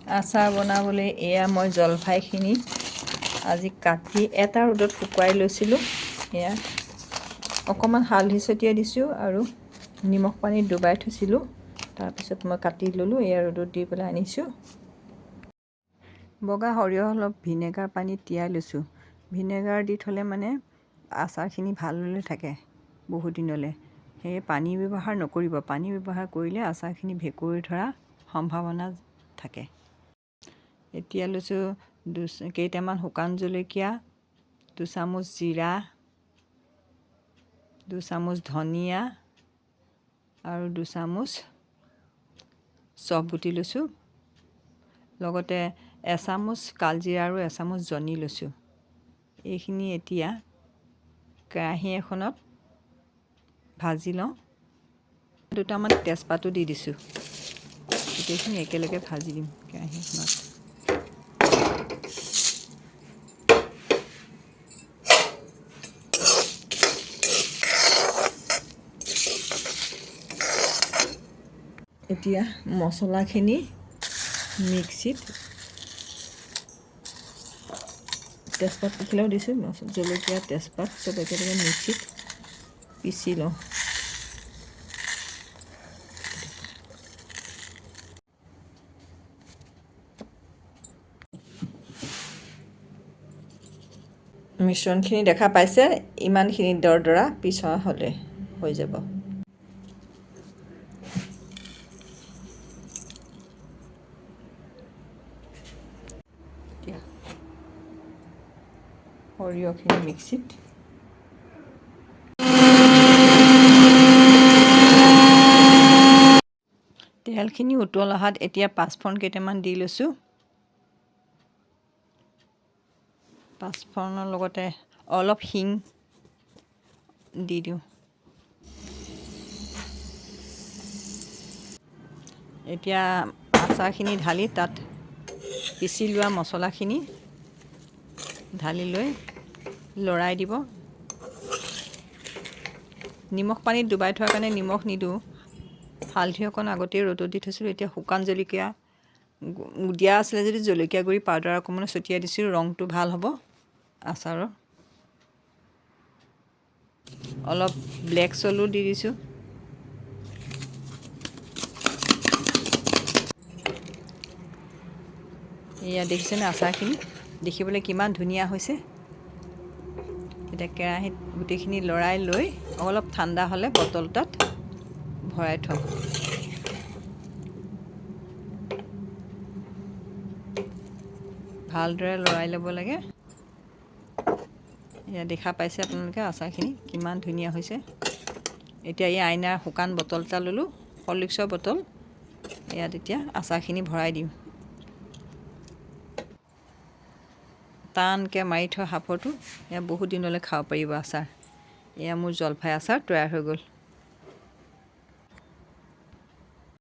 আচাৰ বনাবলৈ এয়া মই জলফাইখিনি আজি কাটি এটা ৰ'দত শুকুৱাই লৈছিলোঁ। এয়া অকণমান হালধি ছটিয়াই দিছোঁ আৰু নিমখ পানীত ডুবাই থৈছিলোঁ। তাৰপিছত মই কাটি ল'লোঁ, এয়া ৰ'দত দি পেলাই আনিছোঁ। বগা সৰিয়হ অলপ ভিনেগাৰ পানীত তিয়াই লৈছোঁ। ভিনেগাৰ দি থ'লে মানে আচাৰখিনি ভাললৈ থাকে বহুত দিনলৈ। সেয়ে পানী ব্যৱহাৰ নকৰিব। পানী ব্যৱহাৰ কৰিলে আচাৰখিনি ভেঁকুৰি ধৰা সম্ভাৱনা থাকে। এতিয়া লৈছোঁ কেইটামান শুকান জলকীয়া, 2 চামুচ জিৰা, 2 চামুচ ধনিয়া আৰু 2 চামুচ চফ গুটি লৈছোঁ। লগতে এচামুচ কালজিৰা আৰু এচামুচ জনি লৈছোঁ। এইখিনি এতিয়া কেৰাহী এখনত ভাজি লওঁ। 2টামান তেজপাতো দি দিছোঁ। গোটেইখিনি একেলগে ভাজি দিম কেৰাহীখনত। এতিয়া মছলাখিনি মিক্সিত তেজপাত পখিলাও দিছোঁ, জলকীয়া তেজপাত চব একেলগে মিক্সিত পিচি লওঁ। মিশ্ৰণখিনি দেখা পাইছে, ইমানখিনি দৰদৰা পিছোৱা হ'লে হৈ যাব। এতিয়া সৰিয়হখিনি মিক্সিত তেলখিনি উতল অহাত এতিয়া পাঁচফোৰণ কেইটামান দি লৈছোঁ। পাঁচফোৰণৰ লগতে অলপ হিং দি দিওঁ। এতিয়া আচাৰখিনি ঢালি তাত পিচি লোৱা মছলাখিনি ঢালি লৈ লৰাই দিব। নিমখ পানীত ডুবাই থোৱাৰ কাৰণে নিমখ নিদিওঁ। হালধি অকণ আগতেই ৰ'দত দি থৈছিলোঁ। এতিয়া শুকান জলকীয়া দিয়া আছিলে যদি জলকীয়া গুড়ি পাউডাৰ অকণমান ছটিয়াই দিছোঁ, ৰংটো ভাল হ'ব আচাৰৰ। অলপ ব্লেক চলো দি দিছোঁ। এয়া দেখিছেনে আচাৰখিনি দেখিবলৈ কিমান ধুনীয়া হৈছে। এতিয়া কেৰাহীত গোটেইখিনি লৰাই লৈ অলপ ঠাণ্ডা হ'লে বটল এটাত ভৰাই থওঁ। ভালদৰে লৰাই ল'ব লাগে। এয়া দেখা পাইছে আপোনালোকে আচাৰখিনি কিমান ধুনীয়া হৈছে। এতিয়া এই আইনাৰ শুকান বটল এটা ল'লোঁ, হৰলিক্সৰ বটল। ইয়াত এতিয়া আচাৰখিনি ভৰাই দিওঁ। টানকৈ মাৰি থোৱা সাঁফৰটো এয়া বহুত দিনলৈ খাব পাৰিব আচাৰ। এয়া মোৰ জলফাই আচাৰ তৈয়াৰ হৈ গ'ল।